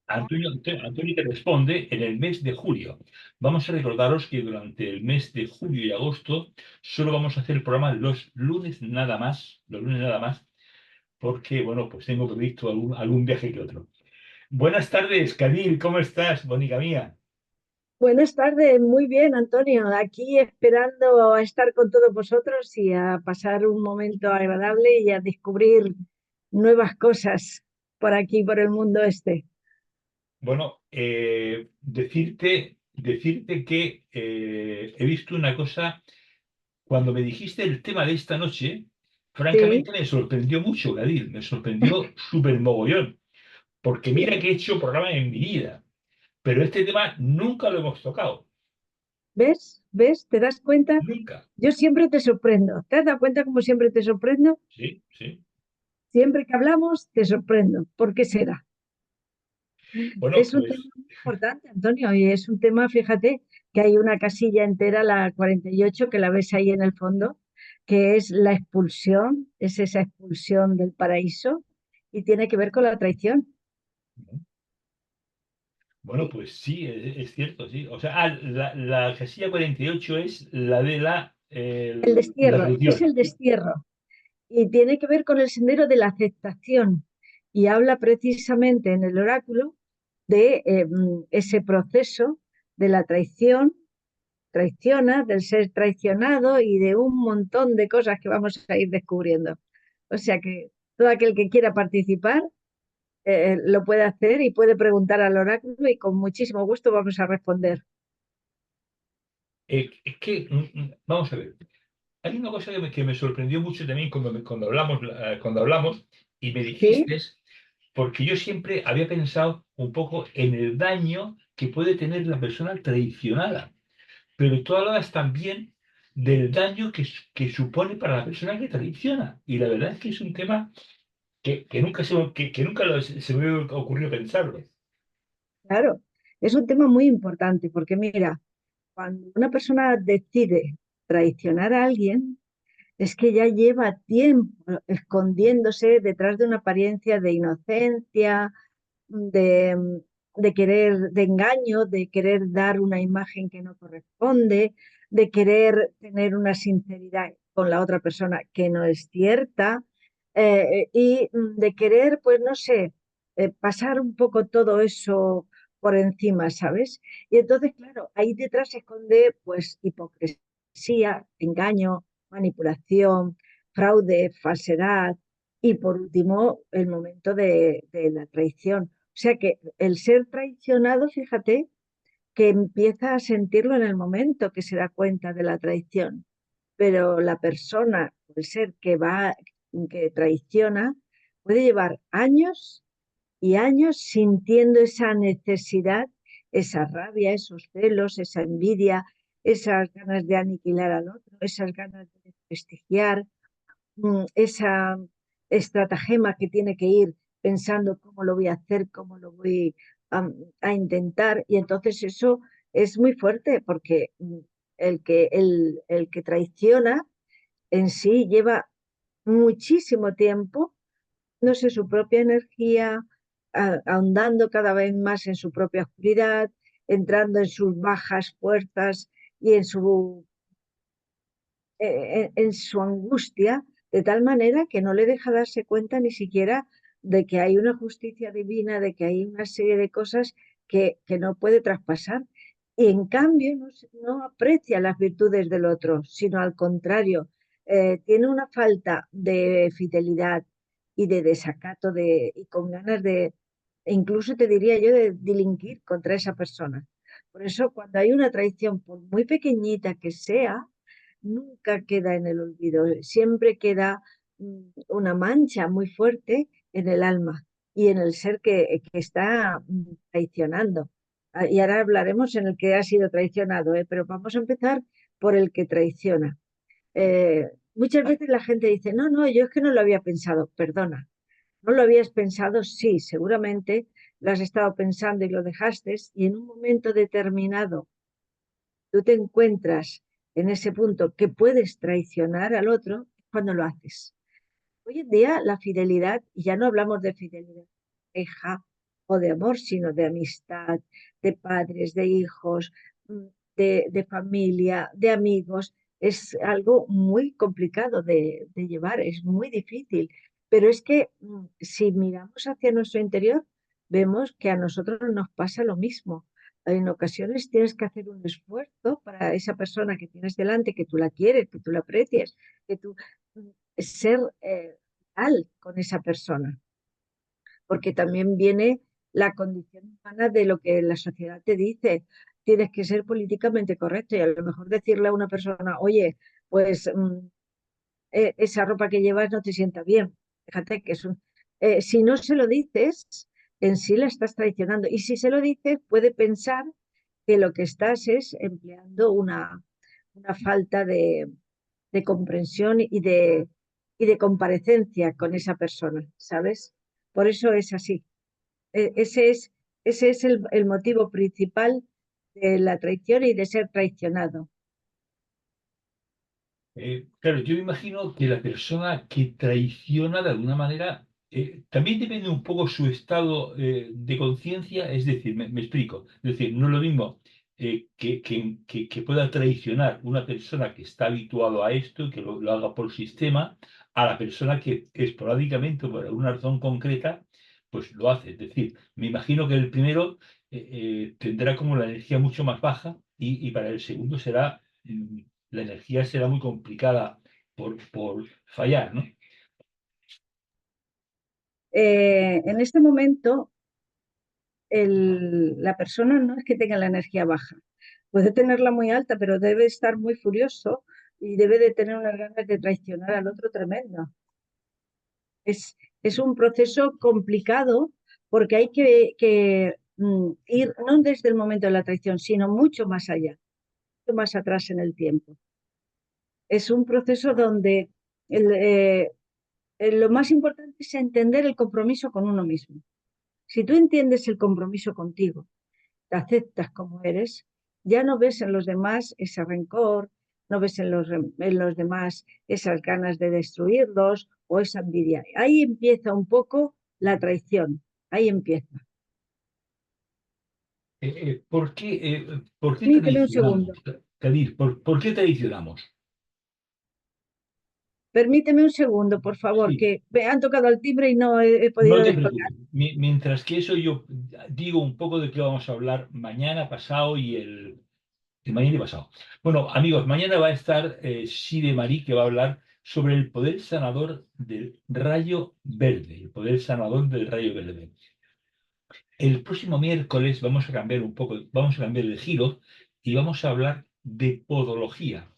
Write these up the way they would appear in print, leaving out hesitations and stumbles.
Antonio te responde en el mes de julio. Vamos a recordaros que durante el mes de julio y agosto solo vamos a hacer el programa los lunes nada más, porque, bueno, pues tengo previsto algún viaje que otro. Buenas tardes, Kadir, ¿cómo estás, bonica mía? Buenas tardes, muy bien, Antonio. Aquí esperando a estar con todos vosotros y a pasar un momento agradable y a descubrir nuevas cosas por aquí, por el mundo este. Bueno, decirte que he visto una cosa, cuando me dijiste el tema de esta noche, Sí, francamente me sorprendió mucho, Kadir, me sorprendió súper mogollón. Porque mira que he hecho programas en mi vida, pero este tema nunca lo hemos tocado. ¿ves? ¿Ves? ¿Te das cuenta? Nunca. Yo siempre te sorprendo. ¿Te has dado cuenta cómo siempre te sorprendo? Sí, sí. Siempre que hablamos, te sorprendo. ¿Por qué será? Bueno, Es un tema pues muy importante, Antonio, y es un tema, fíjate, que hay una casilla entera, la 48, que la ves ahí en el fondo, que es la expulsión, es esa expulsión del paraíso y tiene que ver con la traición. bueno, pues sí, es cierto, sí. O sea, la casilla 48 es la de El la destierro, es traición. el destierro y tiene que ver con el sendero de la aceptación y habla precisamente en el oráculo de ese proceso de la traición traiciona, del ser traicionado y de un montón de cosas que vamos a ir descubriendo. O sea que todo aquel que quiera participar lo puede hacer y puede preguntar al oráculo y con muchísimo gusto vamos a responder. Es que, vamos a ver, hay una cosa que me sorprendió mucho también cuando hablamos y me ¿Sí? dijiste, porque yo siempre había pensado un poco en el daño que puede tener la persona traicionada. Pero tú hablabas también del daño que supone para la persona que traiciona. Y la verdad es que es un tema que nunca se me hubiera ocurrido pensarlo. Claro, es un tema muy importante porque mira, cuando una persona decide traicionar a alguien, es que ya lleva tiempo escondiéndose detrás de una apariencia de inocencia, de querer, de engaño, de querer dar una imagen que no corresponde, de querer tener una sinceridad con la otra persona que no es cierta, y de querer, pues no sé, pasar un poco todo eso por encima, ¿sabes? Y entonces, claro, ahí detrás se esconde pues hipocresía, engaño, manipulación, fraude, falsedad y por último el momento de la traición. O sea que el ser traicionado, fíjate, que empieza a sentirlo en el momento que se da cuenta de la traición, pero la persona, el ser que traiciona, puede llevar años y años sintiendo esa necesidad, esa rabia, esos celos, esa envidia, esas ganas de aniquilar al otro, esas ganas de desprestigiar, esa estratagema que tiene que ir pensando cómo lo voy a hacer, cómo lo voy a, a intentar. Y entonces eso es muy fuerte porque el que traiciona en sí lleva muchísimo tiempo, no sé, su propia energía, ahondando cada vez más en su propia oscuridad, entrando en sus bajas fuerzas y en su angustia, de tal manera que no le deja darse cuenta ni siquiera de que hay una justicia divina, de que hay una serie de cosas que no puede traspasar. Y en cambio no aprecia las virtudes del otro, sino al contrario, tiene una falta de fidelidad y de desacato y con ganas de, e incluso te diría yo, de delinquir contra esa persona. Por eso, cuando hay una traición, por muy pequeñita que sea, nunca queda en el olvido, siempre queda una mancha muy fuerte en el alma y en el ser que está traicionando. Y ahora hablaremos en el que ha sido traicionado, ¿eh? Pero vamos a empezar por el que traiciona. Muchas veces la gente dice, no, no, yo es que no lo había pensado, perdona, ¿no lo habías pensado? Sí, seguramente lo has estado pensando y lo dejaste y en un momento determinado tú te encuentras en ese punto que puedes traicionar al otro cuando lo haces. Hoy en día la fidelidad, y ya no hablamos de fidelidad, pareja, o de amor, sino de amistad, de padres, de hijos, de familia, de amigos. Es algo muy complicado de llevar, es muy difícil. Pero es que si miramos hacia nuestro interior, vemos que a nosotros nos pasa lo mismo. En ocasiones tienes que hacer un esfuerzo para esa persona que tienes delante, que tú la quieres, que tú la aprecies, que tú ser real con esa persona, porque también viene la condición humana de lo que la sociedad te dice. Tienes que ser políticamente correcto y a lo mejor decirle a una persona, oye, pues esa ropa que llevas no te sienta bien. Fíjate que es un... si no se lo dices, en sí la estás traicionando. Y si se lo dices, puede pensar que lo que estás es empleando una falta de comprensión y de comparecencia con esa persona, ¿sabes? Por eso es así. E- Ese es, ese es el motivo principal de la traición y de ser traicionado. Claro, yo me imagino que la persona que traiciona de alguna manera también depende un poco su estado de conciencia, es decir, me explico, es decir, no es lo mismo que pueda traicionar una persona que está habituado a esto y que lo haga por sistema, a la persona que esporádicamente, por alguna razón concreta, pues lo hace. Es decir, me imagino que el primero tendrá como la energía mucho más baja y para el segundo será la energía será muy complicada por fallar, ¿no? En este momento, la persona no es que tenga la energía baja, puede tenerla muy alta, pero debe estar muy furioso y debe de tener unas ganas de traicionar al otro tremendo. Es un proceso complicado porque hay que ir no desde el momento de la traición, sino mucho más allá, mucho más atrás en el tiempo. Es un proceso donde el, eh, lo más importante es entender el compromiso con uno mismo. Si tú entiendes el compromiso contigo, te aceptas como eres, ya no ves en los demás ese rencor, no ves en los demás esas ganas de destruirlos o esa envidia. Ahí empieza un poco la traición, ahí empieza. ¿Por qué Permíteme un traicionamos? segundo, Kadir, ¿por qué traicionamos? permíteme un segundo, por favor, Sí, que me han tocado al timbre y no he no podido te descolgar. preocupes. Mientras que eso yo digo un poco de qué vamos a hablar mañana, pasado y el mañana y pasado. Bueno, amigos, mañana va a estar Side Marí, que va a hablar sobre el poder sanador del rayo verde, el poder sanador del rayo verde. El próximo miércoles vamos a cambiar un poco, vamos a cambiar el giro y vamos a hablar de podología.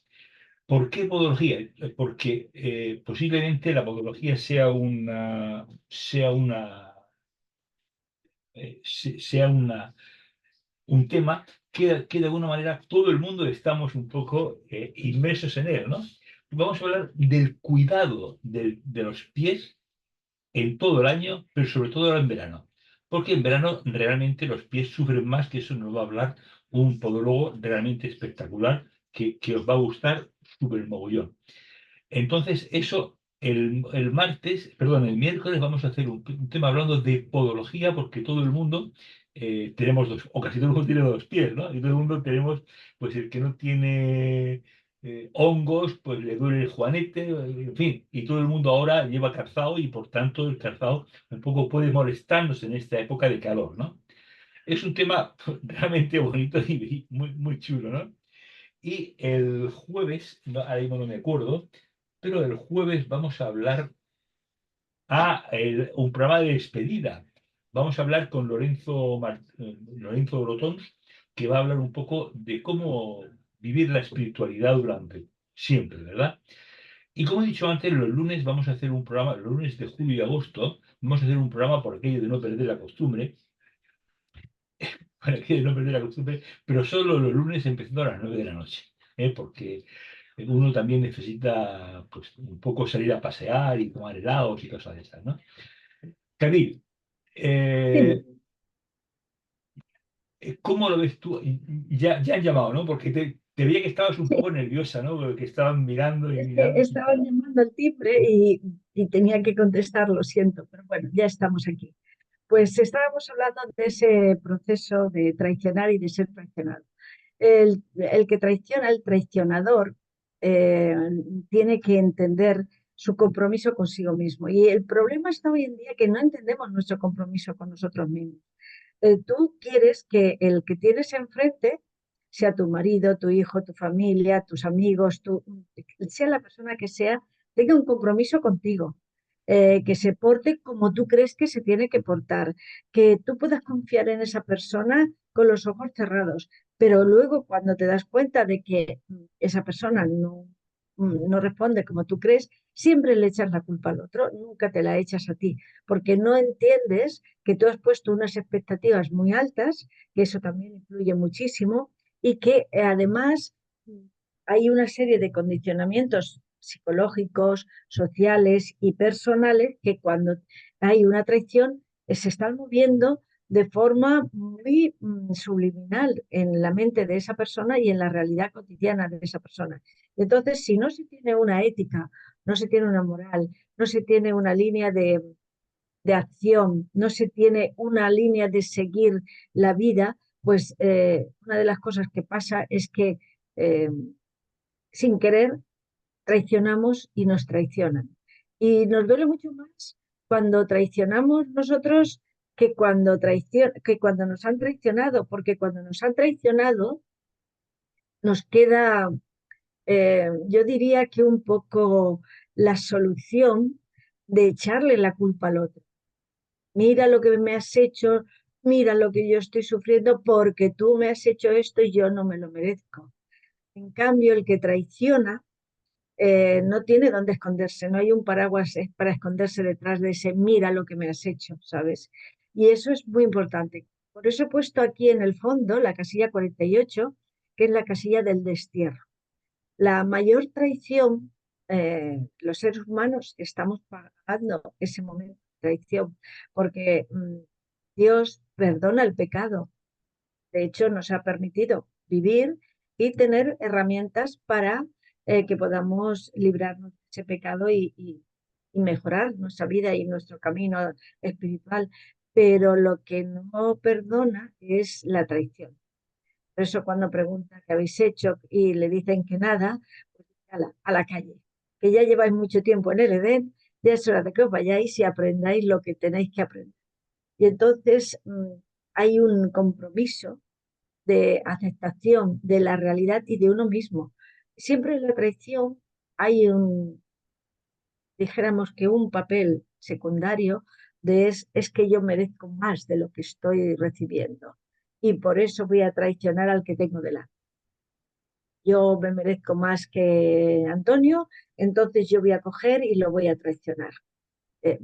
¿Por qué podología? Porque posiblemente la podología sea un tema que de alguna manera todo el mundo estamos un poco inmersos en él, ¿no? Vamos a hablar del cuidado de los pies en todo el año, pero sobre todo ahora en verano. Porque en verano realmente los pies sufren más, que eso nos va a hablar un podólogo realmente espectacular que os va a gustar súper mogollón. Entonces, eso, el miércoles vamos a hacer un tema hablando de podología, porque todo el mundo tenemos dos, o casi todo el mundo tiene dos pies, ¿no? Y todo el mundo tenemos, pues el que no tiene hongos, pues le duele el juanete, en fin, y todo el mundo ahora lleva calzado y por tanto el calzado un poco puede molestarnos en esta época de calor, ¿no? Es un tema realmente bonito y muy, muy chulo, ¿no? Y el jueves, ahora mismo no me acuerdo, pero el jueves vamos a hablar un programa de despedida. Vamos a hablar con Lorenzo Brotons, que va a hablar un poco de cómo vivir la espiritualidad durante siempre, ¿verdad? Y como he dicho antes, los lunes vamos a hacer un programa, los lunes de julio y agosto, vamos a hacer un programa por aquello de no perder la costumbre, por aquello de no perder la costumbre, pero solo los lunes empezando a las 9 de la noche, porque uno también necesita pues, un poco salir a pasear y tomar helados y cosas de esas, ¿no? Camil, Dime. eh, ¿cómo lo ves tú? Ya han llamado, ¿no? Porque te veía que estabas un Sí, poco nerviosa, ¿no? Que estaban mirando y es que mirando sin estaban parar. llamando al timbre y tenía que contestar, lo siento, pero bueno, ya estamos aquí. Pues estábamos hablando de ese proceso de traicionar y de ser traicionado. El que traiciona, el traicionador, eh, tiene que entender su compromiso consigo mismo. Y el problema está hoy en día que no entendemos nuestro compromiso con nosotros mismos. Tú quieres que el que tienes enfrente, sea tu marido, tu hijo, tu familia, tus amigos, sea la persona que sea, tenga un compromiso contigo, que se porte como tú crees que se tiene que portar, que tú puedas confiar en esa persona con los ojos cerrados, pero luego cuando te das cuenta de que esa persona no responde como tú crees, siempre le echas la culpa al otro, nunca te la echas a ti, porque no entiendes que tú has puesto unas expectativas muy altas, que eso también influye muchísimo, y que además hay una serie de condicionamientos psicológicos, sociales y personales que cuando hay una traición se están moviendo de forma muy subliminal en la mente de esa persona y en la realidad cotidiana de esa persona. Entonces, si no se tiene una ética, no se tiene una moral, no se tiene una línea de acción, no se tiene una línea de seguir la vida, pues una de las cosas que pasa es que eh, sin querer traicionamos y nos traicionan. Y nos duele mucho más cuando traicionamos nosotros que cuando nos han traicionado, porque cuando nos han traicionado nos queda, yo diría que un poco la solución de echarle la culpa al otro. Mira lo que me has hecho, mira lo que yo estoy sufriendo porque tú me has hecho esto y yo no me lo merezco. En cambio, el que traiciona no tiene dónde esconderse, no hay un paraguas para esconderse detrás de ese mira lo que me has hecho, ¿sabes? Y eso es muy importante. Por eso he puesto aquí en el fondo la casilla 48, que es la casilla del destierro. La mayor traición, los seres humanos estamos pagando ese momento de traición, porque Dios perdona el pecado. De hecho, nos ha permitido vivir y tener herramientas para que podamos librarnos de ese pecado y mejorar nuestra vida y nuestro camino espiritual. Pero lo que no perdona es la traición. Por eso cuando pregunta qué habéis hecho y le dicen que nada, pues a la calle. Que ya lleváis mucho tiempo en el Edén, ya es hora de que os vayáis y aprendáis lo que tenéis que aprender. Y entonces hay un compromiso de aceptación de la realidad y de uno mismo. Siempre en la traición hay dijéramos que un papel secundario es que yo merezco más de lo que estoy recibiendo y por eso voy a traicionar al que tengo delante. Yo me merezco más que Antonio, entonces yo voy a coger y lo voy a traicionar. Eh,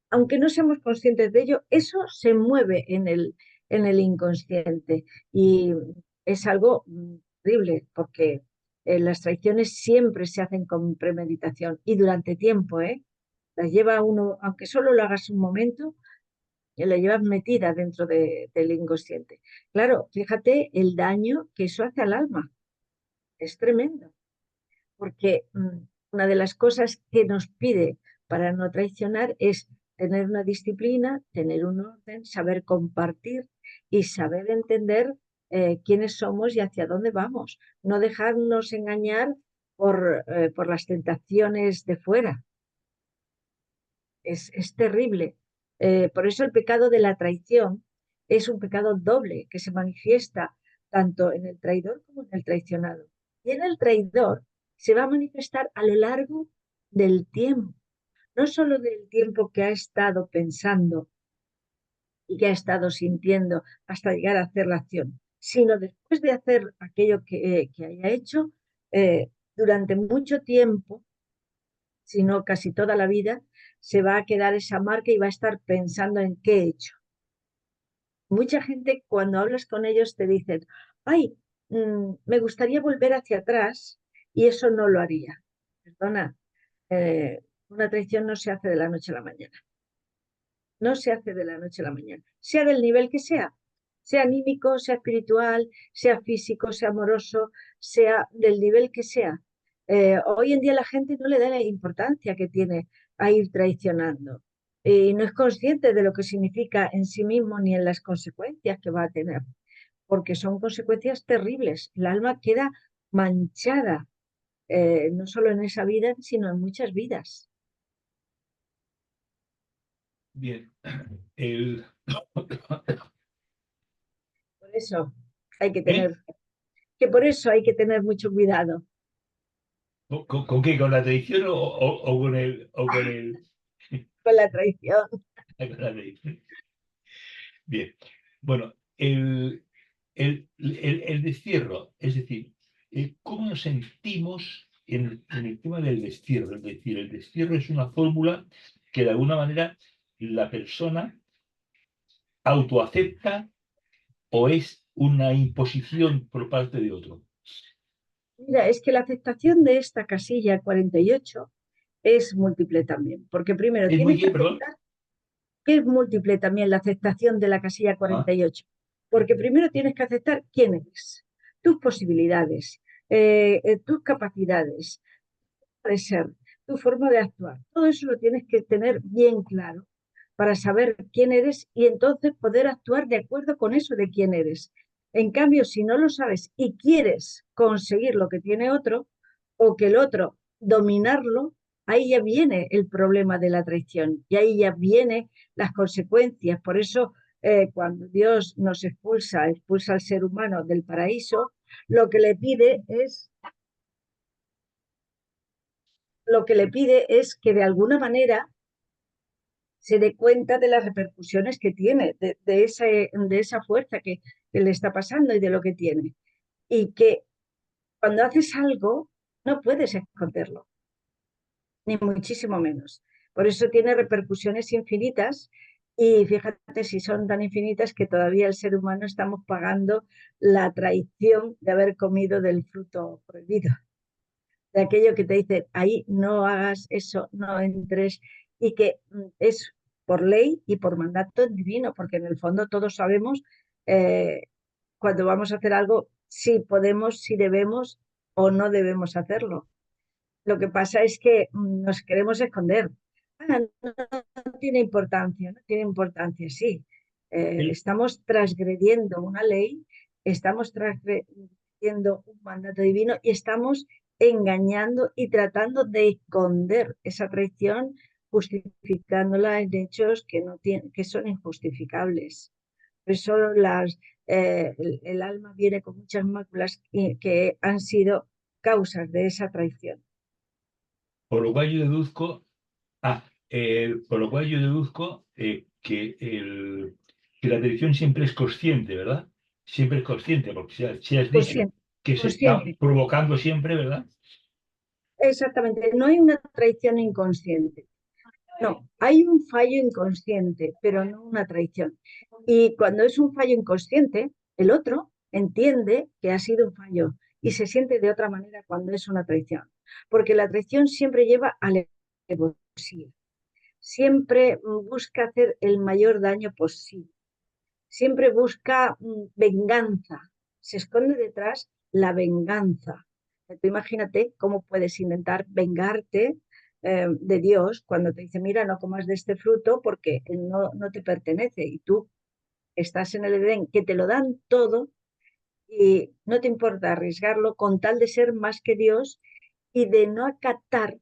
Aunque no seamos conscientes de ello, eso se mueve en el inconsciente y es algo horrible porque las traiciones siempre se hacen con premeditación y durante tiempo, ¿eh? Las lleva uno, aunque solo lo hagas un momento, la llevas metida dentro del inconsciente. Claro, fíjate el daño que eso hace al alma, es tremendo porque una de las cosas que nos pide para no traicionar es tener una disciplina, tener un orden, saber compartir y saber entender quiénes somos y hacia dónde vamos. No dejarnos engañar por las tentaciones de fuera. Es terrible. Por eso el pecado de la traición es un pecado doble que se manifiesta tanto en el traidor como en el traicionado. Y en el traidor se va a manifestar a lo largo del tiempo, no solo del tiempo que ha estado pensando y que ha estado sintiendo hasta llegar a hacer la acción, sino después de hacer aquello que haya hecho, durante mucho tiempo, si no casi toda la vida, se va a quedar esa marca y va a estar pensando en qué he hecho. Mucha gente cuando hablas con ellos te dicen, ay, me gustaría volver hacia atrás y eso no lo haría. Perdona, una traición no se hace de la noche a la mañana. No se hace de la noche a la mañana, sea del nivel que sea anímico, sea espiritual, sea físico, sea amoroso, sea del nivel que sea. Hoy en día la gente no le da la importancia que tiene a ir traicionando. y no es consciente de lo que significa en sí mismo ni en las consecuencias que va a tener, porque son consecuencias terribles. El alma queda manchada, no solo en esa vida, sino en muchas vidas. Bien. El, Por eso hay que ¿eh? tener, que por eso hay que tener mucho cuidado ¿Con qué? ¿Con la tradición o con con la traición. con la tradición? Bien. Bueno, el destierro, es decir, ¿cómo nos sentimos en el tema del destierro? Es decir, el destierro es una fórmula que de alguna manera la persona autoacepta o es una imposición por parte de otro. Mira, es que la aceptación de esta casilla 48 es múltiple también, porque primero Es muy tienes que bien, perdón. aceptar que es múltiple también la aceptación de la casilla Ah, 48, porque primero tienes que aceptar quién eres, tus posibilidades, tus capacidades de ser, tu forma de actuar. Todo eso lo tienes que tener bien claro para saber quién eres y entonces poder actuar de acuerdo con eso de quién eres. En cambio, si no lo sabes y quieres conseguir lo que tiene otro o que el otro dominarlo, ahí ya viene el problema de la traición y ahí ya vienen las consecuencias. Por eso, cuando Dios nos expulsa al ser humano del paraíso, lo que le pide es que de alguna manera se dé cuenta de las repercusiones que tiene, de esa fuerza que le está pasando y de lo que tiene. Y que cuando haces algo, no puedes esconderlo, ni muchísimo menos. Por eso tiene repercusiones infinitas y fíjate si son tan infinitas que todavía el ser humano estamos pagando la traición de haber comido del fruto prohibido, de aquello que te dice, ahí no hagas eso, no entres, y que es por ley y por mandato divino, porque en el fondo todos sabemos eh, cuando vamos a hacer algo, si podemos, si debemos o no debemos hacerlo. Lo que pasa es que nos queremos esconder. Ah, no, no tiene importancia, no tiene importancia, sí. el- Estamos transgrediendo una ley, estamos transgrediendo un mandato divino y estamos engañando y tratando de esconder esa traición, justificándola en hechos que, no tienen, que son injustificables. Por eso el alma viene con muchas máculas que han sido causas de esa traición. por lo cual yo deduzco, por lo cual yo deduzco que la tradición siempre es consciente, ¿verdad? Siempre es consciente, porque si has dicho Consciente, que se está consciente. provocando siempre, ¿verdad? Exactamente, no hay una traición inconsciente. No, hay un fallo inconsciente, pero no una traición. Y cuando es un fallo inconsciente, el otro entiende que ha sido un fallo y se siente de otra manera cuando es una traición. Porque la traición siempre lleva a la alevosía, siempre busca hacer el mayor daño posible, siempre busca venganza, se esconde detrás la venganza. Tú imagínate cómo puedes intentar vengarte de Dios cuando te dice, mira, no comas de este fruto porque no, no te pertenece y tú estás en el Edén, que te lo dan todo y no te importa arriesgarlo con tal de ser más que Dios y de no acatar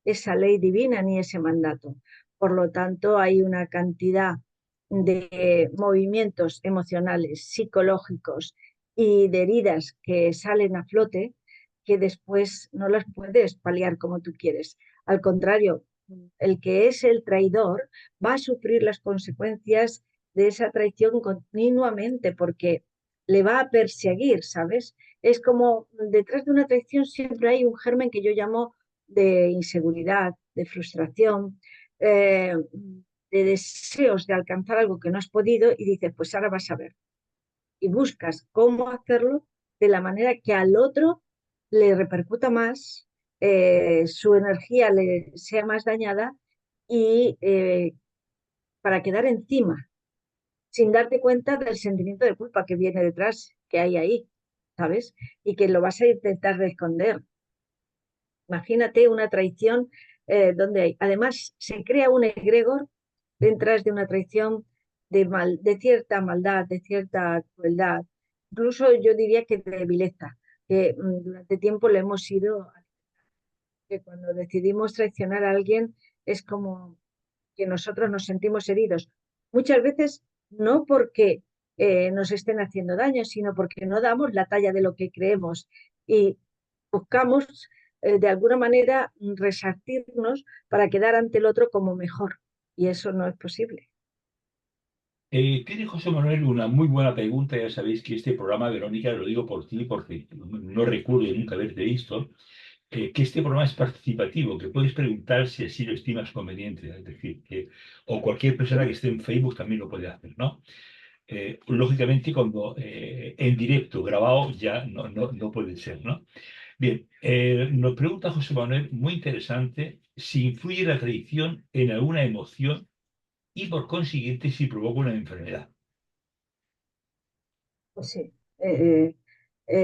esa ley divina ni ese mandato. Por lo tanto, hay una cantidad de movimientos emocionales, psicológicos y de heridas que salen a flote que después no las puedes paliar como tú quieres. Al contrario, el que es el traidor va a sufrir las consecuencias de esa traición continuamente porque le va a perseguir, ¿sabes? Es como detrás de una traición siempre hay un germen que yo llamo de inseguridad, de frustración, de deseos de alcanzar algo que no has podido y dices, pues ahora vas a ver. Y buscas cómo hacerlo de la manera que al otro le repercuta más, su energía le sea más dañada y para quedar encima, sin darte cuenta del sentimiento de culpa que viene detrás, que hay ahí, ¿sabes? Y que lo vas a intentar de esconder. Imagínate una traición donde hay, además se crea un egregor detrás de una traición de cierta maldad, de cierta crueldad. Incluso yo diría que de vileza, que durante tiempo le hemos ido, que cuando decidimos traicionar a alguien es como que nosotros nos sentimos heridos. Muchas veces no porque nos estén haciendo daño, sino porque no damos la talla de lo que creemos y buscamos de alguna manera resartirnos para quedar ante el otro como mejor. Y eso no es posible. Tiene José Manuel una muy buena pregunta. Ya sabéis que este programa, Verónica, lo digo por ti porque no recuerdo nunca haberte visto, que este programa es participativo, que puedes preguntar si así lo estimas conveniente. Es decir, o cualquier persona que esté en Facebook también lo puede hacer, ¿no? Lógicamente, cuando en directo, grabado, ya no puede ser, ¿no? Bien, nos pregunta José Manuel, muy interesante, si influye la traición en alguna emoción y por consiguiente si provoca una enfermedad. Pues sí,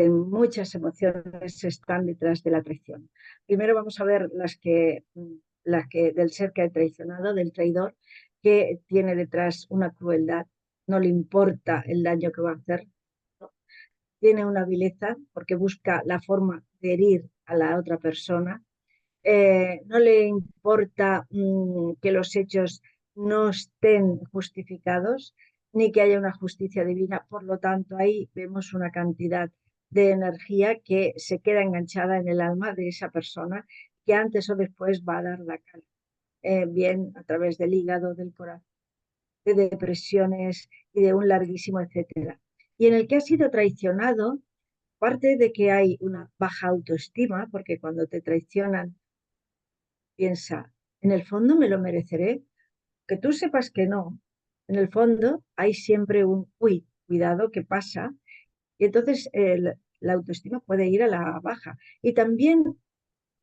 muchas emociones están detrás de la traición. Primero vamos a ver las que del ser que ha traicionado, del traidor, que tiene detrás una crueldad, no le importa el daño que va a hacer, ¿no? Tiene una vileza porque busca la forma de herir a la otra persona, no le importa que los hechos no estén justificados ni que haya una justicia divina. Por lo tanto, ahí vemos una cantidad de energía que se queda enganchada en el alma de esa persona que antes o después va a dar la cara, bien a través del hígado, del corazón, de depresiones y de un larguísimo etcétera. Y en el que ha sido traicionado, aparte de que hay una baja autoestima, porque cuando te traicionan piensa, en el fondo me lo mereceré, que tú sepas que no, en el fondo hay siempre un, uy, cuidado, ¿qué pasa? Y entonces la autoestima puede ir a la baja. Y también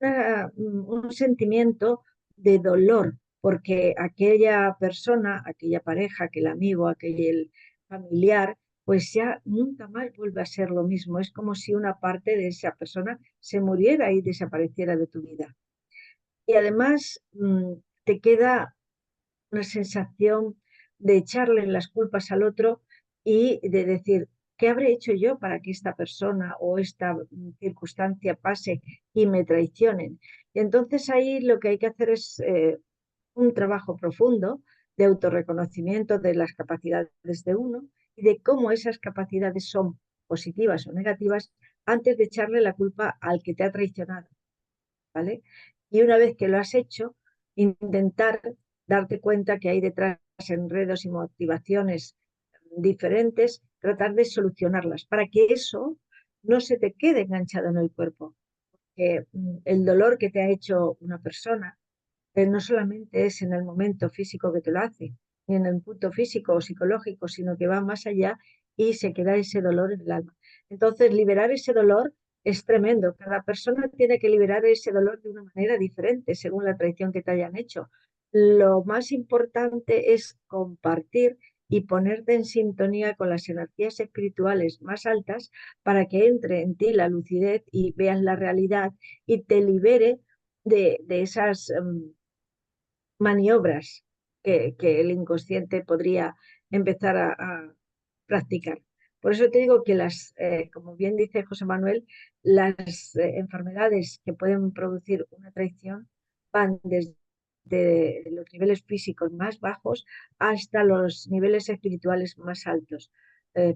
un sentimiento de dolor, porque aquella persona, aquella pareja, aquel amigo, aquel familiar, pues ya nunca más vuelve a ser lo mismo. Es como si una parte de esa persona se muriera y desapareciera de tu vida. Y además te queda una sensación de echarle las culpas al otro y de decir, ¿qué habré hecho yo para que esta persona o esta circunstancia pase y me traicionen? Y entonces ahí lo que hay que hacer es un trabajo profundo de autorreconocimiento de las capacidades de uno y de cómo esas capacidades son positivas o negativas antes de echarle la culpa al que te ha traicionado, ¿vale? Y una vez que lo has hecho, intentar darte cuenta que hay detrás enredos y motivaciones diferentes, tratar de solucionarlas para que eso no se te quede enganchado en el cuerpo. Que el dolor que te ha hecho una persona no solamente es en el momento físico que te lo hace, ni en el punto físico o psicológico, sino que va más allá y se queda ese dolor en el alma. Entonces, liberar ese dolor es tremendo. Cada persona tiene que liberar ese dolor de una manera diferente según la traición que te hayan hecho. Lo más importante es compartir y ponerte en sintonía con las energías espirituales más altas para que entre en ti la lucidez y veas la realidad y te libere de esas maniobras que el inconsciente podría empezar a practicar. Por eso te digo que como bien dice José Manuel, las enfermedades que pueden producir una traición van desde los niveles físicos más bajos hasta los niveles espirituales más altos.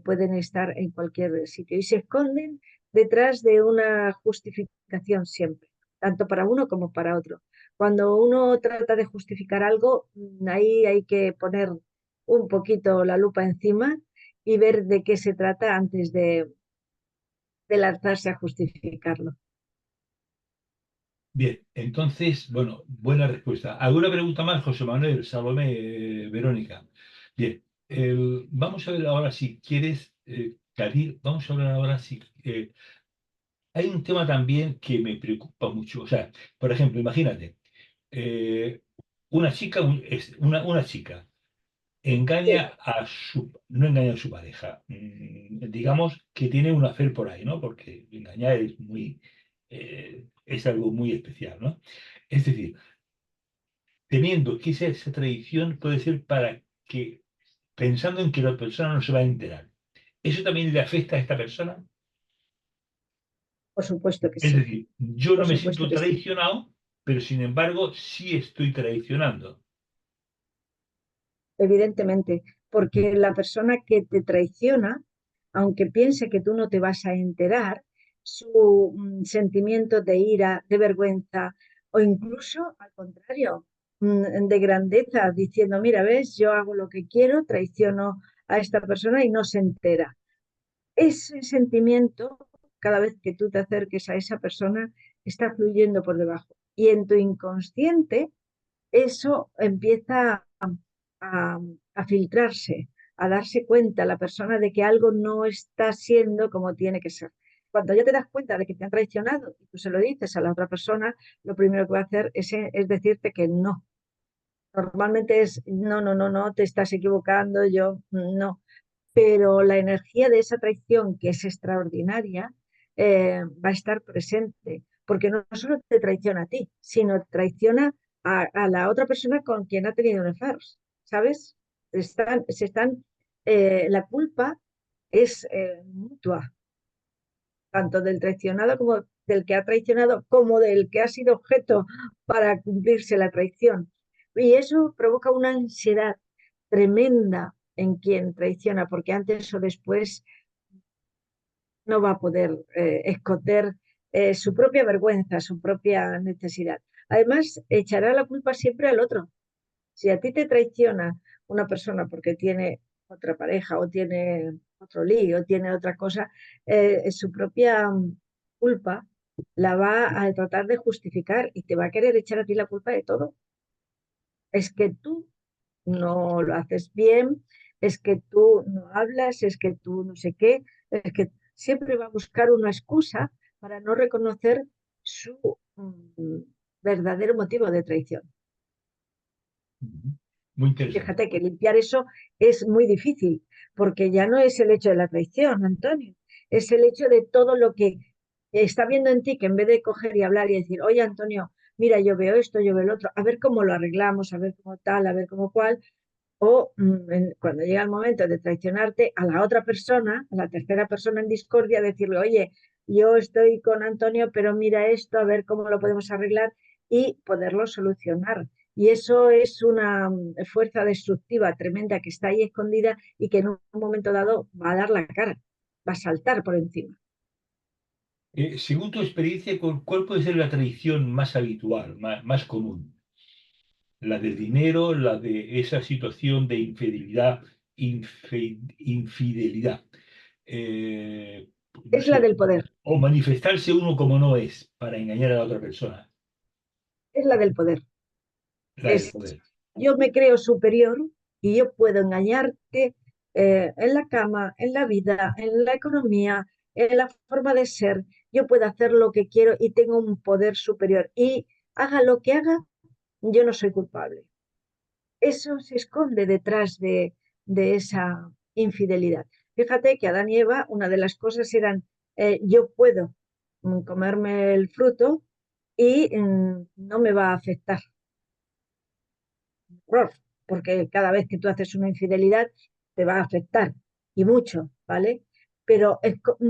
Pueden estar en cualquier sitio y se esconden detrás de una justificación siempre, tanto para uno como para otro. Cuando uno trata de justificar algo, ahí hay que poner un poquito la lupa encima y ver de qué se trata antes de lanzarse a justificarlo. Bien, entonces, bueno, buena respuesta. ¿Alguna pregunta más, José Manuel, Salomé, Verónica? Bien, vamos a ver ahora si quieres, Kadir, vamos a hablar ahora si hay un tema también que me preocupa mucho. O sea, por ejemplo, imagínate, eh, una chica, una chica Sí, no engaña a su pareja, digamos que tiene un hacer por ahí, ¿no? Porque engañar es algo muy especial, ¿no? Es decir, temiendo que esa traición puede ser para que, pensando en que la persona no se va a enterar. ¿Eso también le afecta a esta persona? Por supuesto que Es sí, decir, yo por no me supuesto siento que sí. traicionado, pero sin embargo sí estoy traicionando. Evidentemente, porque la persona que te traiciona, aunque piense que tú no te vas a enterar, su sentimiento de ira, de vergüenza o incluso al contrario, de grandeza, diciendo, mira, ves, yo hago lo que quiero, traiciono a esta persona y no se entera. Ese sentimiento, cada vez que tú te acerques a esa persona, está fluyendo por debajo. Y en tu inconsciente, eso empieza a, a filtrarse, a darse cuenta la persona de que algo no está siendo como tiene que ser. Cuando ya te das cuenta de que te han traicionado y tú se lo dices a la otra persona, lo primero que va a hacer es decirte que no. Normalmente es no, no, no, no, te estás equivocando, yo no. Pero la energía de esa traición, que es extraordinaria, va a estar presente, porque no solo te traiciona a ti, sino traiciona a la otra persona con quien ha tenido un affair, ¿sabes? La culpa es mutua, tanto del traicionado como del que ha traicionado, como del que ha sido objeto para cumplirse la traición. Y eso provoca una ansiedad tremenda en quien traiciona, porque antes o después no va a poder esconder su propia vergüenza, su propia necesidad. Además, echará la culpa siempre al otro. Si a ti te traiciona una persona porque tiene otra pareja o tiene otro lío, o tiene otra cosa, su propia culpa la va a tratar de justificar y te va a querer echar a ti la culpa de todo. Es que tú no lo haces bien, es que tú no hablas, es que tú no sé qué, es que siempre va a buscar una excusa para no reconocer su verdadero motivo de traición. Ujú. Muy Y interesante. fíjate que limpiar eso es muy difícil, porque ya no es el hecho de la traición, Antonio, es el hecho de todo lo que está viendo en ti, que en vez de coger y hablar y decir, oye, Antonio, mira, yo veo esto, yo veo el otro, a ver cómo lo arreglamos, a ver cómo tal, a ver cómo cual, o cuando llega el momento de traicionarte a la otra persona, a la tercera persona en discordia, decirle, oye, yo estoy con Antonio, pero mira esto, a ver cómo lo podemos arreglar y poderlo solucionar. Y eso es una fuerza destructiva tremenda que está ahí escondida y que en un momento dado va a dar la cara, va a saltar por encima. Según tu experiencia, ¿cuál puede ser la traición más habitual, más común? La del dinero, la de esa situación de infidelidad, infidelidad. No Es la sé, del poder, o manifestarse uno como no es para engañar a la otra persona, es la del poder. la del Es poder. yo me creo superior y yo puedo engañarte en la cama, en la vida, en la economía, en la forma de ser. Yo puedo hacer lo que quiero y tengo un poder superior. Y haga lo que haga, yo no soy culpable. Eso se esconde detrás de esa infidelidad. Fíjate que Adán y Eva, una de las cosas eran, yo puedo comerme el fruto y no me va a afectar error, porque cada vez que tú haces una infidelidad te va a afectar y mucho, ¿vale? Pero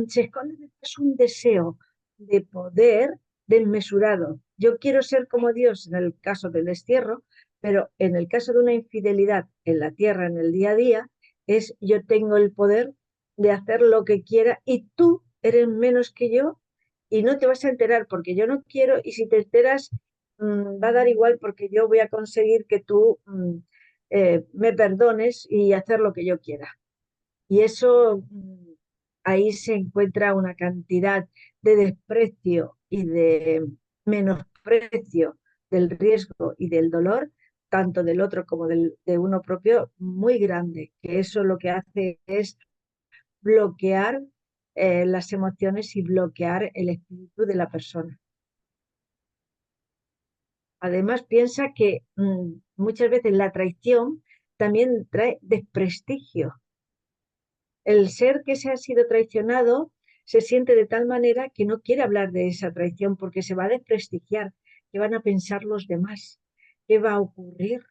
se esconde detrás un deseo de poder desmesurado. Yo quiero ser como Dios en el caso del destierro, pero en el caso de una infidelidad en la tierra, en el día a día, es yo tengo el poder de hacer lo que quiera y tú eres menos que yo y no te vas a enterar porque yo no quiero y si te enteras va a dar igual porque yo voy a conseguir que tú me perdones y hacer lo que yo quiera. Y eso, ahí se encuentra una cantidad de desprecio y de menosprecio del riesgo y del dolor, tanto del otro como de uno propio, muy grande, que eso lo que hace es bloquear las emociones y bloquear el espíritu de la persona. Además, piensa que muchas veces la traición también trae desprestigio. El ser que se ha sido traicionado se siente de tal manera que no quiere hablar de esa traición porque se va a desprestigiar, que van a pensar los demás. ¿qué va a ocurrir?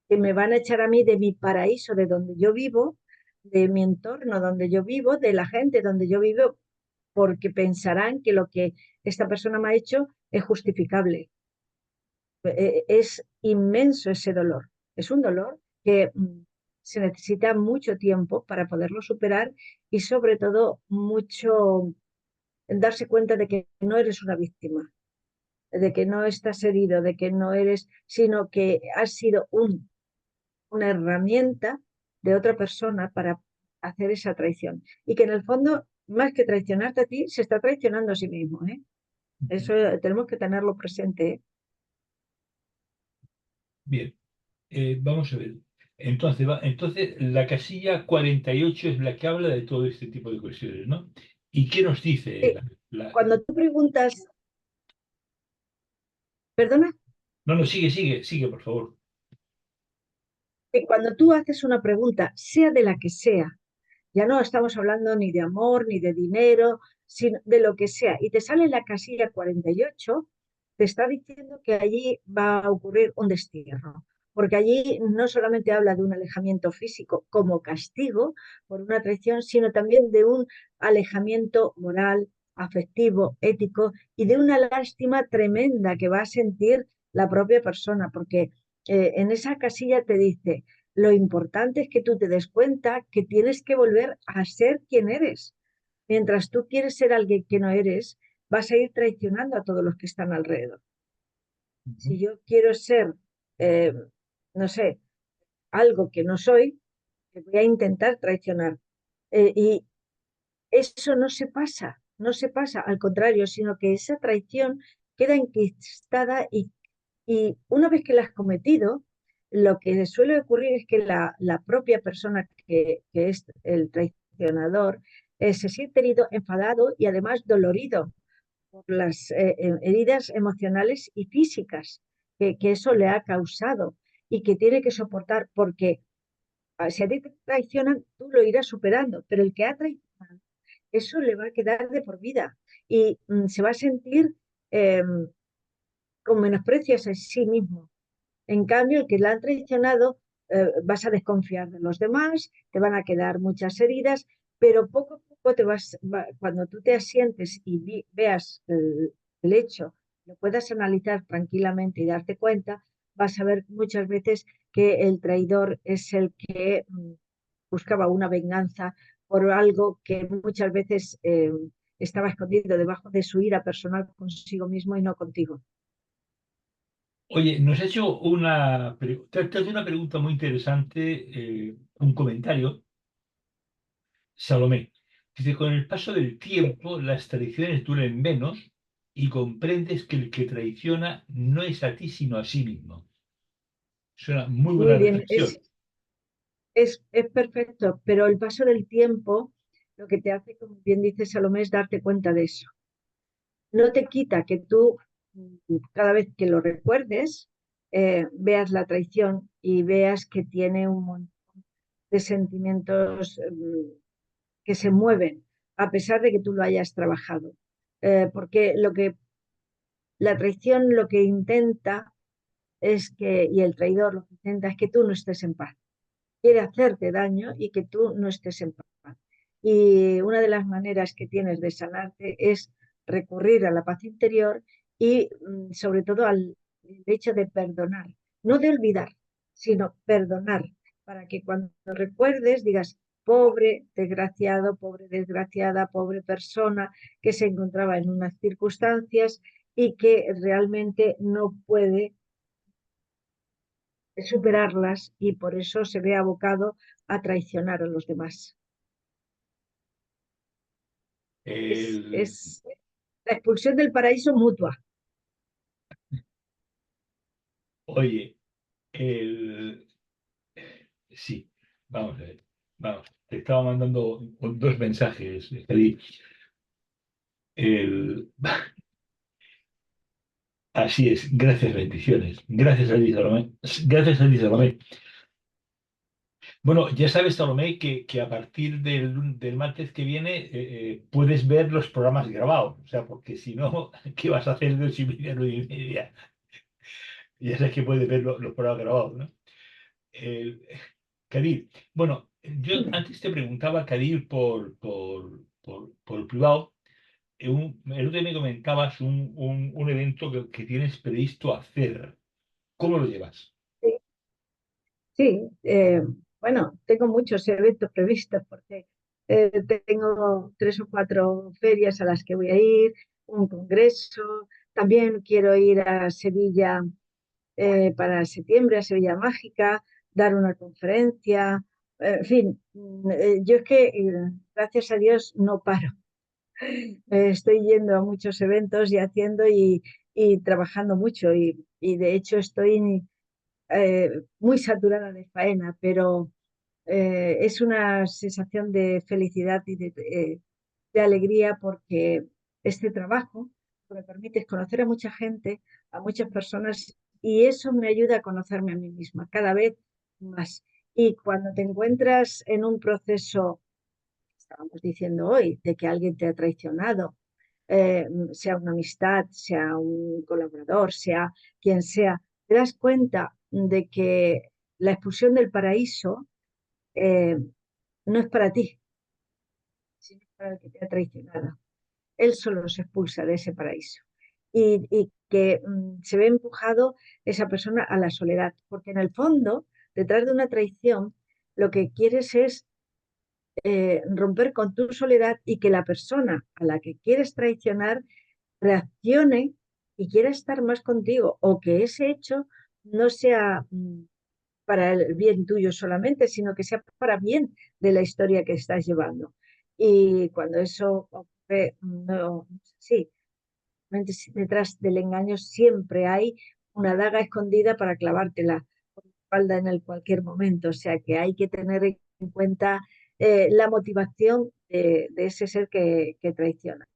Que me van a echar a mí de mi paraíso, de donde yo vivo, de mi entorno donde yo vivo, de la gente donde yo vivo, porque pensarán que lo que esta persona me ha hecho es justificable. Es inmenso ese dolor. Es un dolor que se necesita mucho tiempo para poderlo superar y sobre todo mucho darse cuenta de que no eres una víctima, de que no estás herido, de que no eres, sino que has sido una herramienta de otra persona para hacer esa traición. Y que en el fondo, más que traicionarte a ti, se está traicionando a sí mismo, ¿eh? Eso tenemos que tenerlo presente, ¿eh? Bien, vamos a ver. Entonces, entonces, la casilla 48 es la que habla de todo este tipo de cuestiones, ¿no? ¿Y qué nos dice Sí, cuando tú preguntas, perdona, No, no, sigue, por favor. cuando tú haces una pregunta, sea de la que sea, ya no estamos hablando ni de amor, ni de dinero, sino de lo que sea, y te sale la casilla 48, te está diciendo que allí va a ocurrir un destierro, porque allí no solamente habla de un alejamiento físico como castigo por una traición, sino también de un alejamiento moral, afectivo, ético y de una lástima tremenda que va a sentir la propia persona, porque en esa casilla te dice, lo importante es que tú te des cuenta que tienes que volver a ser quien eres. Mientras tú quieres ser alguien que no eres, vas a ir traicionando a todos los que están alrededor. Ujú. Si yo quiero ser, eh, no sé, algo que no soy, te voy a intentar traicionar. Y eso no se pasa, no se pasa, al contrario, sino que esa traición queda enquistada y una vez que la has cometido, lo que suele ocurrir es que la propia persona que es el traicionador se siente herido, enfadado y además dolorido por las heridas emocionales y físicas que eso le ha causado y que tiene que soportar porque si a ti te traicionan, tú lo irás superando, pero el que ha traicionado, eso le va a quedar de por vida y se va a sentir eh, con menosprecio a sí mismo. En cambio, el que la han traicionado, vas a desconfiar de los demás, te van a quedar muchas heridas, pero poco a poco cuando tú te asientes y veas el hecho, lo puedas analizar tranquilamente y darte cuenta, vas a ver muchas veces que el traidor es el que buscaba una venganza por algo que muchas veces estaba escondido debajo de su ira personal consigo mismo y no contigo. Oye, nos ha hecho te hace una pregunta muy interesante, un comentario, Salomé. Dice, con el paso del tiempo, las traiciones duren menos y comprendes que el que traiciona no es a ti, sino a sí mismo. Es una muy Muy buena bien, reflexión. es perfecto, pero el paso del tiempo lo que te hace, como bien dice Salomé, es darte cuenta de eso. No te quita que tú, cada vez que lo recuerdes, veas la traición y veas que tiene un montón de sentimientos que se mueven, a pesar de que tú lo hayas trabajado. Porque la traición lo que intenta y el traidor lo que intenta es que tú no estés en paz, quiere hacerte daño y que tú no estés en paz. Y una de las maneras que tienes de sanarte es recurrir a la paz interior y sobre todo al hecho de perdonar, no de olvidar, sino perdonar, para que cuando recuerdes digas, pobre desgraciado, pobre desgraciada, pobre persona que se encontraba en unas circunstancias y que realmente no puede superarlas y por eso se ve abocado a traicionar a los demás. El- Es la expulsión del paraíso mutua. oye, sí, vamos a ver. Vamos, te estaba mandando dos mensajes, Feliz. El, Así es, gracias, bendiciones. Gracias, Elisa Salomé. Gracias, Elisa Salomé. Bueno, ya sabes, Salomé, que a partir del martes que viene puedes ver los programas grabados. O sea, porque si no, ¿qué vas a hacer de 8:30 a 9:30? Ya sabes que puedes ver los programas grabados, ¿no? Eh, Kadir, bueno, yo Dime. antes te preguntaba, Kadir, por privado. El otro día me comentabas un evento que tienes previsto hacer. ¿Cómo lo llevas? Sí, sí, bueno, tengo muchos eventos previstos porque tengo 3 o 4 ferias a las que voy a ir, un congreso, también quiero ir a Sevilla para septiembre, a Sevilla Mágica, dar una conferencia, en fin, yo es que gracias a Dios no paro. Estoy yendo a muchos eventos y haciendo y trabajando mucho y de hecho estoy muy saturada de faena, pero es una sensación de felicidad y de alegría porque este trabajo me permite conocer a mucha gente, a muchas personas, y eso me ayuda a conocerme a mí misma cada vez más. Y cuando te encuentras en un proceso, estábamos diciendo hoy, de que alguien te ha traicionado, sea una amistad, sea un colaborador, sea quien sea, te das cuenta de que la expulsión del paraíso eh, no es para ti, sino para el que te ha traicionado. Él solo se expulsa de ese paraíso. Y que se ve empujado esa persona a la soledad, porque en el fondo, detrás de una traición, lo que quieres es romper con tu soledad y que la persona a la que quieres traicionar reaccione y quiera estar más contigo, o que ese hecho no sea para el bien tuyo solamente, sino que sea para bien de la historia que estás llevando. Y cuando eso ocurre, no, sí, detrás del engaño siempre hay una daga escondida para clavártela por la espalda en el cualquier momento. O sea que hay que tener en cuenta la motivación de ese ser que traiciona.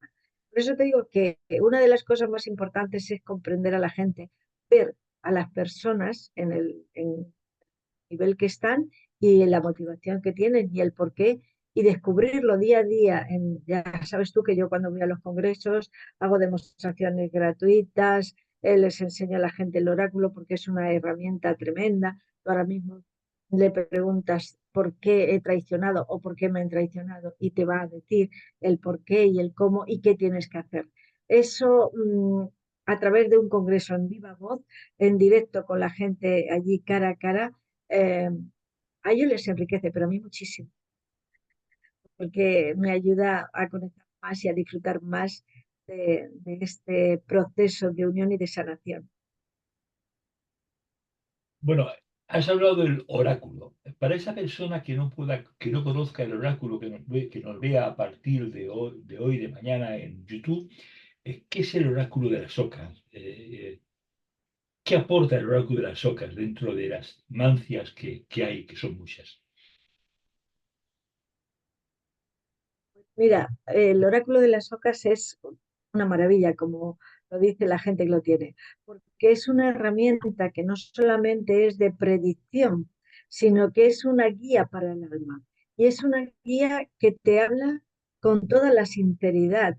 Por eso te digo que una de las cosas más importantes es comprender a la gente, ver a las personas en nivel que están y la motivación que tienen y el por qué y descubrirlo día a día. Ya sabes tú que yo cuando voy a los congresos hago demostraciones gratuitas, les enseño a la gente el oráculo porque es una herramienta tremenda. Tú ahora mismo le preguntas por qué he traicionado o por qué me han traicionado y te va a decir el por qué y el cómo y qué tienes que hacer. Eso a través de un congreso en viva voz, en directo con la gente allí cara a cara, eh, a ellos les enriquece, pero a mí muchísimo, porque me ayuda a conectar más y a disfrutar más de este proceso de unión y de sanación. Bueno, has hablado del oráculo. Para esa persona que no pueda, que no conozca el oráculo, que nos vea a partir de hoy, de mañana en YouTube, ¿qué es el oráculo de las ocas? ¿Qué aporta el oráculo de las ocas dentro de las mancias que hay, que son muchas? Mira, el oráculo de las ocas es una maravilla, como lo dice la gente que lo tiene, porque es una herramienta que no solamente es de predicción, sino que es una guía para el alma. Y es una guía que te habla con toda la sinceridad.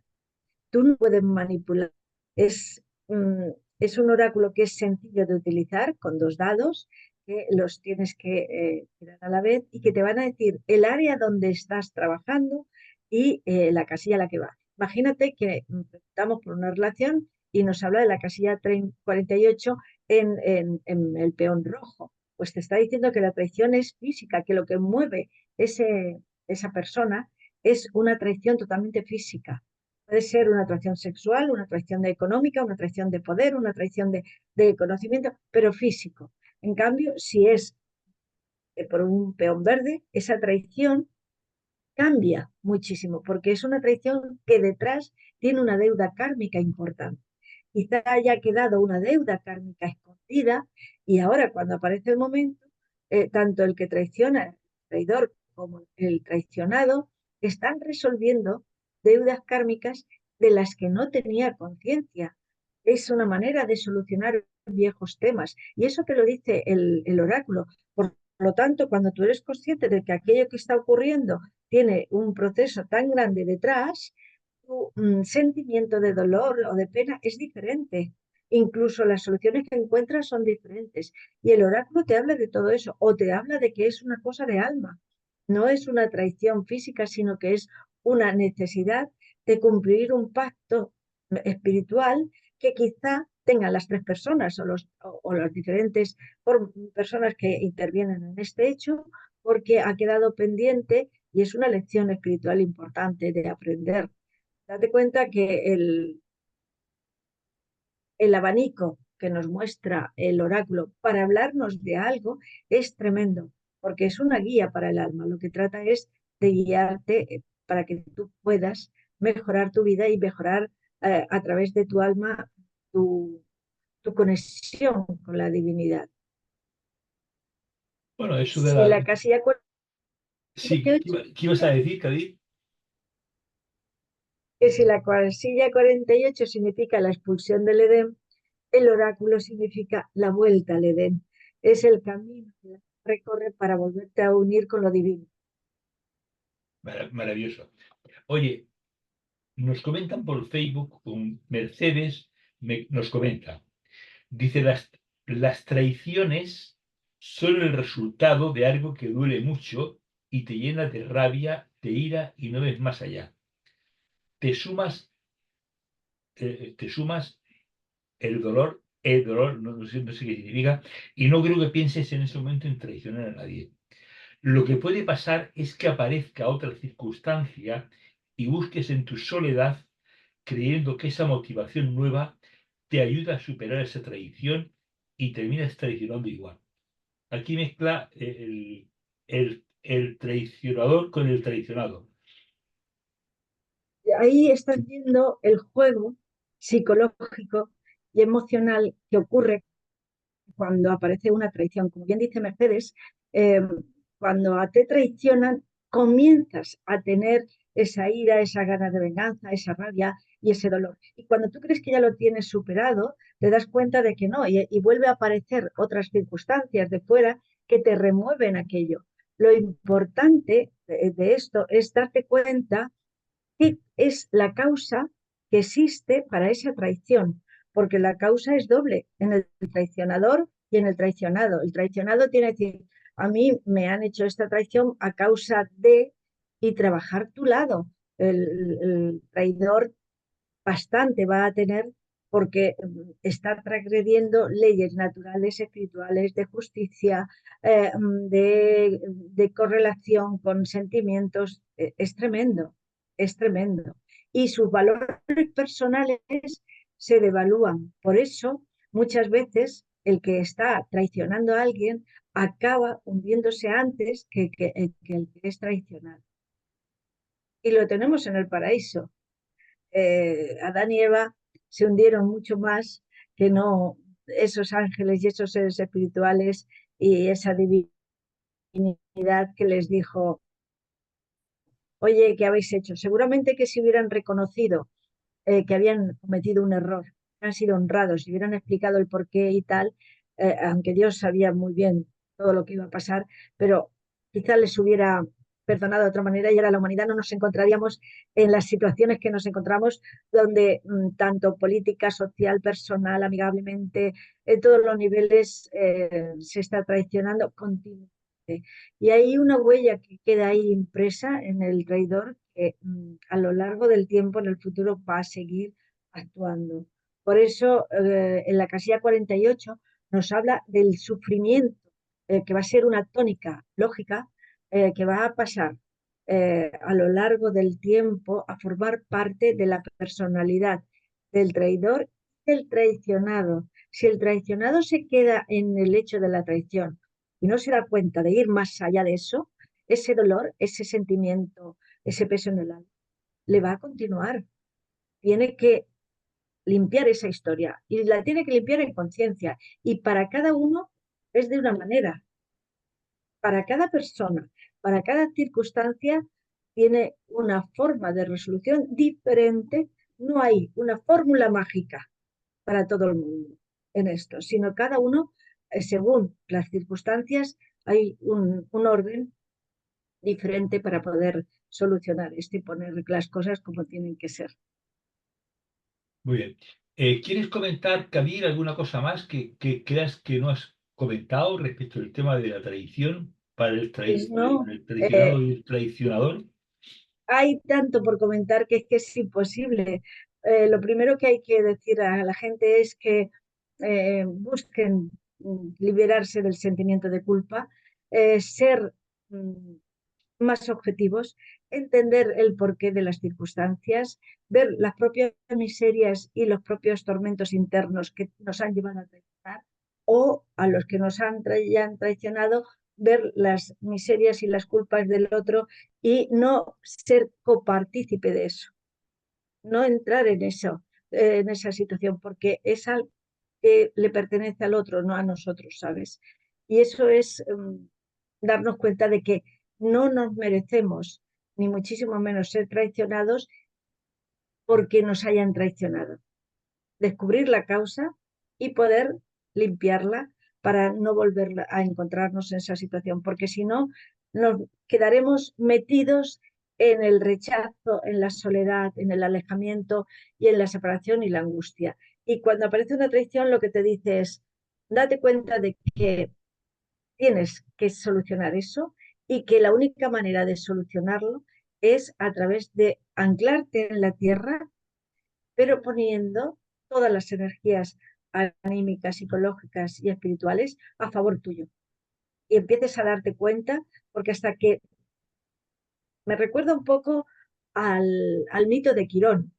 Tú no puedes manipular. Es, mm, es un oráculo que es sencillo de utilizar con 2 dados que los tienes que tirar a la vez y que te van a decir el área donde estás trabajando y la casilla a la que va. Imagínate que preguntamos por una relación y nos habla de la casilla 48 en el peón rojo. Pues te está diciendo que la traición es física, que lo que mueve esa persona es una traición totalmente física. Puede ser una atracción sexual, una atracción económica, una atracción de poder, una atracción de conocimiento, pero físico. En cambio, si es por un peón verde, esa traición cambia muchísimo, porque es una traición que detrás tiene una deuda kármica importante. Quizá haya quedado una deuda kármica escondida y ahora cuando aparece el momento, tanto el que traiciona, el traidor, como el traicionado, están resolviendo deudas kármicas de las que no tenía conciencia. Es una manera de solucionar viejos temas y eso te lo dice el oráculo. Por lo tanto, cuando tú eres consciente de que aquello que está ocurriendo tiene un proceso tan grande detrás, tu sentimiento de dolor o de pena es diferente. Incluso las soluciones que encuentras son diferentes. Y el oráculo te habla de todo eso, o te habla de que es una cosa de alma. No es una traición física, sino que es una necesidad de cumplir un pacto espiritual que quizá tengan las tres personas o las diferentes personas que intervienen en este hecho, porque ha quedado pendiente y es una lección espiritual importante de aprender. Date cuenta que el abanico que nos muestra el oráculo para hablarnos de algo es tremendo, porque es una guía para el alma. Lo que trata es de guiarte para que tú puedas mejorar tu vida y mejorar a través de tu alma tu, tu conexión con la divinidad. Bueno, eso de Si la... la casilla Sí, 48, ¿qué ibas a decir, Cadi? que si la casilla 48 significa la expulsión del Edén, el oráculo significa la vuelta al Edén. Es el camino que recorre para volverte a unir con lo divino. Maravilloso. Oye, nos comentan por Facebook, con Mercedes nos comenta, dice, las traiciones son el resultado de algo que duele mucho y te llena de rabia, de ira y no ves más allá. Te sumas, te sumas el dolor, no sé qué significa, y no creo que pienses en ese momento en traicionar a nadie. Lo que puede pasar es que aparezca otra circunstancia y busques en tu soledad, creyendo que esa motivación nueva te ayuda a superar esa traición y terminas traicionando igual. Aquí mezcla el traicionador con el traicionado. Ahí estás viendo el juego psicológico y emocional que ocurre cuando aparece una traición. Como bien dice Mercedes, eh, cuando te traicionan, comienzas a tener esa ira, esa gana de venganza, esa rabia y ese dolor. Y cuando tú crees que ya lo tienes superado, te das cuenta de que no, y vuelve a aparecer otras circunstancias de fuera que te remueven aquello. Lo importante de esto es darte cuenta qué es la causa que existe para esa traición, porque la causa es doble en el traicionador y en el traicionado. El traicionado tiene que decir, a mí me han hecho esta traición a causa de y trabajar tu lado. El traidor bastante va a tener porque está transgrediendo leyes naturales, espirituales, de justicia, de correlación con sentimientos. Es tremendo, es tremendo. Y sus valores personales se devalúan. Por eso, muchas veces, el que está traicionando a alguien acaba hundiéndose antes que el que es traicionado. Y lo tenemos en el paraíso. Adán y Eva se hundieron mucho más que no esos ángeles y esos seres espirituales y esa divinidad que les dijo, oye, ¿qué habéis hecho? Seguramente que si hubieran reconocido que habían cometido un error, han sido honrados y hubieran explicado el porqué y tal, aunque Dios sabía muy bien todo lo que iba a pasar, pero quizá les hubiera perdonado de otra manera y ahora la humanidad no nos encontraríamos en las situaciones que nos encontramos, donde tanto política, social, personal, amigablemente, en todos los niveles se está traicionando continuamente. Y hay una huella que queda ahí impresa en el traidor que a lo largo del tiempo en el futuro va a seguir actuando. Por eso en la casilla 48 nos habla del sufrimiento, que va a ser una tónica lógica que va a pasar a lo largo del tiempo a formar parte de la personalidad del traidor y del traicionado. Si el traicionado se queda en el hecho de la traición y no se da cuenta de ir más allá de eso, ese dolor, ese sentimiento, ese peso en el alma, le va a continuar. Tiene que limpiar esa historia y la tiene que limpiar en conciencia. Y para cada uno es de una manera. Para cada persona, para cada circunstancia, tiene una forma de resolución diferente. No hay una fórmula mágica para todo el mundo en esto, sino cada uno, según las circunstancias, hay un orden diferente para poder solucionar esto y poner las cosas como tienen que ser. Muy bien. ¿Quieres comentar, Kabir, alguna cosa más que creas que no has comentado respecto al tema de la tradición para Pues para no, el tradicionado y el tradicionador? hay tanto por comentar que es imposible. Lo primero que hay que decir a la gente es que busquen liberarse del sentimiento de culpa, ser mm, más objetivos, entender el porqué de las circunstancias, ver las propias miserias y los propios tormentos internos que nos han llevado a traicionar o a los que nos ya han traicionado, ver las miserias y las culpas del otro y no ser copartícipe de eso, no entrar en eso, en esa situación, porque es algo que le pertenece al otro, no a nosotros, ¿sabes? Y eso es darnos cuenta de que no nos merecemos, ni muchísimo menos ser traicionados porque nos hayan traicionado. Descubrir la causa y poder limpiarla para no volver a encontrarnos en esa situación, porque si no, nos quedaremos metidos en el rechazo, en la soledad, en el alejamiento y en la separación y la angustia. Y cuando aparece una traición, lo que te dice es, date cuenta de que tienes que solucionar eso y que la única manera de solucionarlo es a través de anclarte en la tierra, pero poniendo todas las energías anímicas, psicológicas y espirituales a favor tuyo. Y empieces a darte cuenta, porque hasta que me recuerda un poco al mito de Quirón.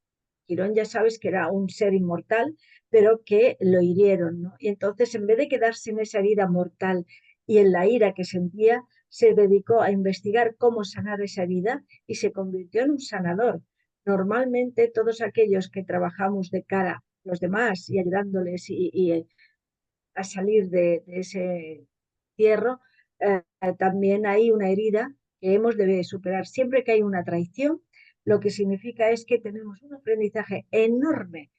Quirón ya sabes que era un ser inmortal, pero que lo hirieron, ¿no? Y entonces, en vez de quedarse en esa herida mortal y en la ira que sentía, se dedicó a investigar cómo sanar esa herida y se convirtió en un sanador. Normalmente, todos aquellos que trabajamos de cara a los demás y ayudándoles a salir de ese cierro, también hay una herida que hemos de superar. Siempre que hay una traición, lo que significa es que tenemos un aprendizaje enorme,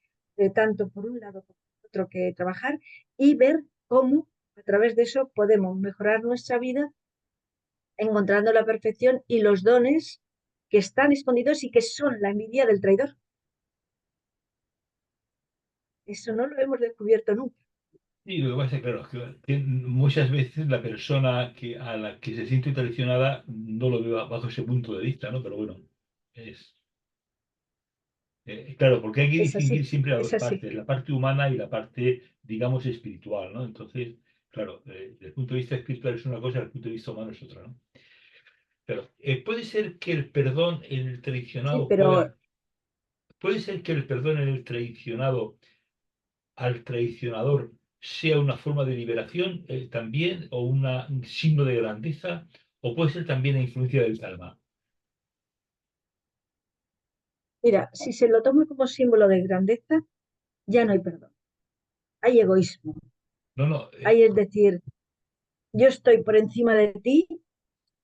tanto por un lado como por otro, que trabajar y ver cómo a través de eso podemos mejorar nuestra vida, encontrando la perfección y los dones que están escondidos y que son la envidia del traidor. Eso no lo hemos descubierto nunca. Y lo que pasa es claro, que muchas veces la persona a la que se siente traicionada no lo ve bajo ese punto de vista, ¿no? Pero bueno, es claro, porque hay que Es distinguir así, siempre las dos es así. partes, la parte humana y la parte, digamos, espiritual, ¿no? Entonces, claro, desde el punto de vista espiritual es una cosa, desde el punto de vista humano es otra, ¿no? Pero puede ser que el perdón en el Sí, traicionado pero puede ser que el perdón en el traicionado al traicionador sea una forma de liberación también, o un signo de grandeza, o puede ser también la influencia del karma. mira, si se lo toma como símbolo de grandeza, ya no hay perdón. Hay egoísmo. No, no, Hay, es decir, yo estoy por encima de ti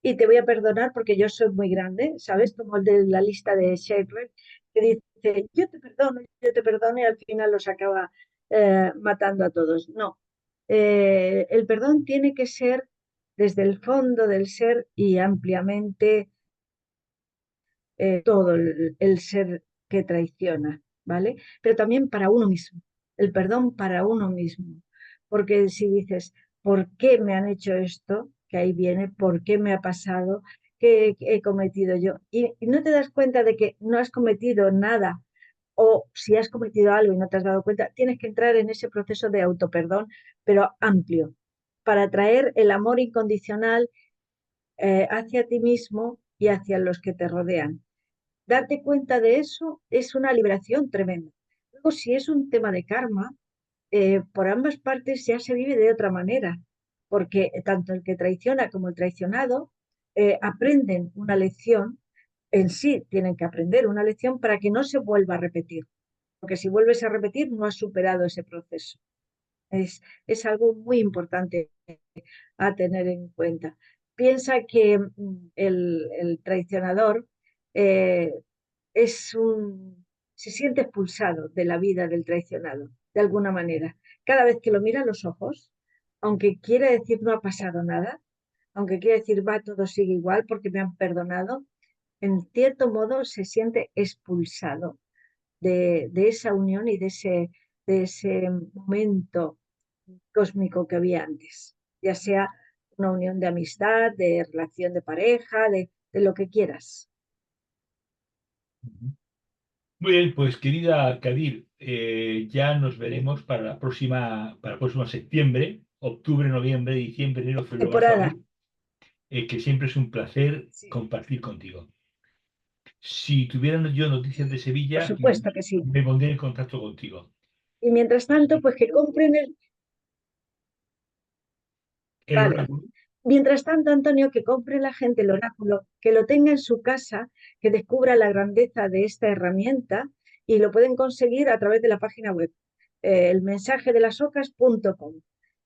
y te voy a perdonar porque yo soy muy grande, ¿sabes? Como el de la lista de Shakespeare, que dice, yo te perdono y al final los acaba matando a todos. No, el perdón tiene que ser desde el fondo del ser y ampliamente todo el ser que traiciona, ¿vale? Pero también para uno mismo, el perdón para uno mismo. Porque si dices, ¿por qué me han hecho esto? Que ahí viene, ¿por qué me ha pasado? ¿Qué he cometido yo? Y no te das cuenta de que no has cometido nada, o si has cometido algo y no te has dado cuenta, tienes que entrar en ese proceso de autoperdón, pero amplio, para traer el amor incondicional hacia ti mismo y hacia los que te rodean. Darte cuenta de eso es una liberación tremenda. Luego, si es un tema de karma, por ambas partes ya se vive de otra manera, porque tanto el que traiciona como el traicionado aprenden una lección, en sí tienen que aprender una lección para que no se vuelva a repetir, porque si vuelves a repetir no has superado ese proceso. Es algo muy importante a tener en cuenta. Piensa que el traicionador eh, se siente expulsado de la vida del traicionado, de alguna manera. Cada vez que lo mira a los ojos, aunque quiera decir no ha pasado nada, aunque quiera decir va, todo sigue igual porque me han perdonado, en cierto modo se siente expulsado de esa unión y de ese de ese momento cósmico que había antes, ya sea una unión de amistad, de relación de pareja, de lo que quieras. Ujú. Muy bien, pues querida Kadir, ya nos veremos para el próximo septiembre, octubre, noviembre, diciembre, enero, febrero, marzo, Temporada, abril, que siempre es un placer sí, compartir contigo. Si tuviera yo noticias de por Sevilla, supuesto que sí. me pondré en contacto contigo. Y mientras tanto, pues que compren El vale. oráculo. Mientras tanto, Antonio, que compre la gente el oráculo, que lo tenga en su casa, que descubra la grandeza de esta herramienta y lo pueden conseguir a través de la página web, elmensajedelasocas.com,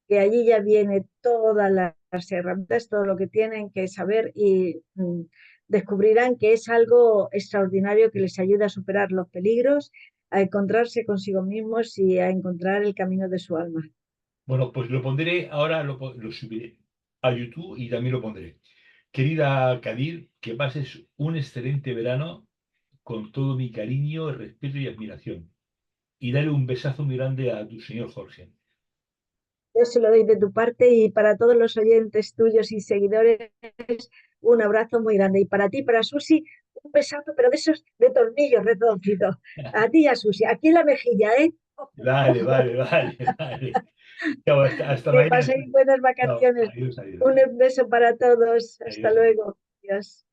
que allí ya viene todas las herramientas, todo lo que tienen que saber y descubrirán que es algo extraordinario que les ayuda a superar los peligros, a encontrarse consigo mismos y a encontrar el camino de su alma. Bueno, pues lo pondré, ahora lo subiré a YouTube y también lo pondré. Querida Kadir, que pases un excelente verano con todo mi cariño, respeto y admiración. Y dale un besazo muy grande a tu señor Jorge. Yo se lo doy de tu parte y para todos los oyentes tuyos y seguidores, un abrazo muy grande. Y para ti, para Susi, un besazo, pero de esos de tornillos redonditos. A ti y a Susi, aquí en la mejilla, ¿eh? Vale, vale, vale, vale. Chao, hasta Que mañana. paséis buenas Chao, vacaciones. adiós, adiós, Un beso para todos. Hasta adiós, adiós. luego. Adiós.